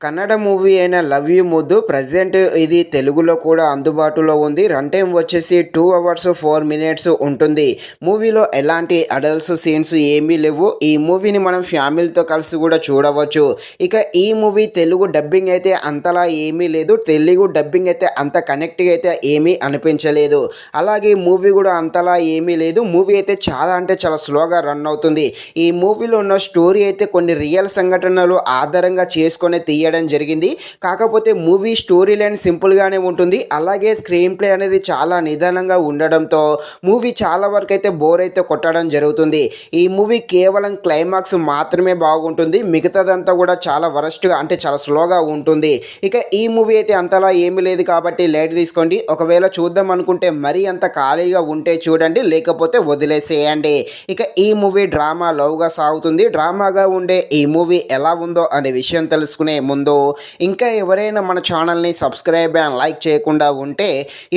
Kannada movie అయిన 'love you ముద్దు' present ఇది తెలుగులో కూడా అందుబాటులో ఉంది. రన్ టైమ్ వచ్చేసి 2 అవర్స్ 4 మినిట్స్ ఉంటుంది. మూవీలో ఎలాంటి అడల్ట్స్ సీన్స్ ఏమీ లేవు. ఈ మూవీని మనం ఫ్యామిలీతో కలిసి కూడా చూడవచ్చు. ఇక ఈ మూవీ తెలుగు డబ్బింగ్ అయితే అంతలా ఏమీ లేదు. తెలుగు డబ్బింగ్ అయితే అంత కనెక్ట్గా అయితే ఏమీ అనిపించలేదు. అలాగే మూవీ కూడా అంతలా ఏమీ లేదు. మూవీ అయితే చాలా అంటే చాలా స్లోగా రన్ అవుతుంది. ఈ మూవీలో ఉన్న స్టోరీ అయితే కొన్ని రియల్ సంఘటనలు ఆధారంగా చేసుకొని తీయడం జరిగింది. కాకపోతే మూవీ స్టోరీ లైన్ సింపుల్గానే ఉంటుంది. అలాగే స్క్రీన్ ప్లే అనేది చాలా నిదానంగా ఉండడంతో మూవీ చాలా వరకు అయితే బోర్ అయితే కొట్టడం జరుగుతుంది. ఈ మూవీ కేవలం క్లైమాక్స్ మాత్రమే బాగుంటుంది. మిగతాదంతా కూడా చాలా వరస్ట్గా అంటే చాలా స్లోగా ఉంటుంది. ఇక ఈ మూవీ అయితే అంతలా ఏమీ లేదు కాబట్టి లైట్ తీసుకోండి. ఒకవేళ చూద్దాం అనుకుంటే మరీ అంత ఖాళీగా ఉంటే చూడండి, లేకపోతే వదిలేసేయండి. ఇక ఈ మూవీ డ్రామా లవ్గా సాగుతుంది. డ్రామాగా ఉండే ఈ మూవీ ఎలా ఉందో అనే విషయం తెలుసుకునే ముందు ఇంకా ఎవరైనా మన ఛానల్ని సబ్స్క్రైబ్ అండ్ లైక్ చేయకుండా ఉంటే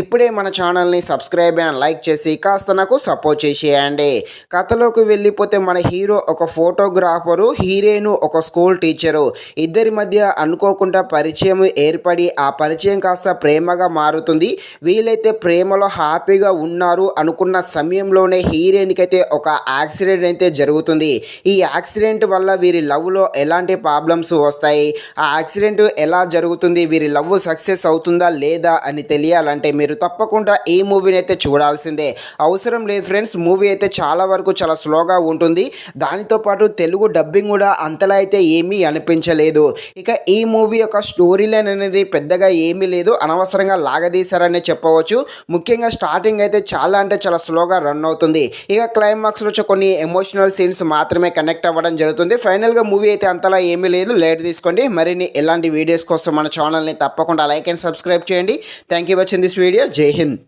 ఇప్పుడే మన ఛానల్ని సబ్స్క్రైబ్ అండ్ లైక్ చేసి కాస్త నాకు సపోర్ట్ చేసేయండి. కథలోకి వెళ్ళిపోతే మన హీరో ఒక ఫోటోగ్రాఫరు, హీరోయిన్ ఒక స్కూల్ టీచరు. ఇద్దరి మధ్య అనుకోకుండా పరిచయం ఏర్పడి ఆ పరిచయం కాస్త ప్రేమగా మారుతుంది. వీళ్ళైతే ప్రేమలో హ్యాపీగా ఉన్నారు అనుకున్న సమయంలోనే హీరోయిన్కి అయితే ఒక యాక్సిడెంట్ అయితే జరుగుతుంది. ఈ యాక్సిడెంట్ వల్ల వీరి లవ్లో ఎలాంటి ప్రాబ్లమ్స్ వస్తాయి, ఆ యాక్సిడెంట్ ఎలా జరుగుతుంది, వీరి లవ్ సక్సెస్ అవుతుందా లేదా అని తెలియాలంటే మీరు తప్పకుండా ఈ మూవీని అయితే చూడాల్సిందే. అవసరం లేదు ఫ్రెండ్స్, మూవీ అయితే చాలా వరకు చాలా స్లోగా ఉంటుంది. దానితో పాటు తెలుగు డబ్బింగ్ కూడా అంతలా అయితే ఏమీ అనిపించలేదు. ఇక ఈ మూవీ యొక్క స్టోరీ లైన్ అనేది పెద్దగా ఏమీ లేదు, అనవసరంగా లాగదీశారనే చెప్పవచ్చు. ముఖ్యంగా స్టార్టింగ్ అయితే చాలా అంటే చాలా స్లోగా రన్ అవుతుంది. ఇక క్లైమాక్స్లో కొన్ని ఎమోషనల్ సీన్స్ మాత్రమే కనెక్ట్ అవ్వడం జరుగుతుంది. ఫైనల్గా మూవీ అయితే అంతలా ఏమీ లేదు, లైట్ తీసుకోండి. మరిన్ని ఎలాంటి వీడియోస్ కోసం మన ఛానల్ని తప్పకుండా లైక్ అండ్ సబ్స్క్రైబ్ చేయండి. Thank you watching this video. జై హింద్.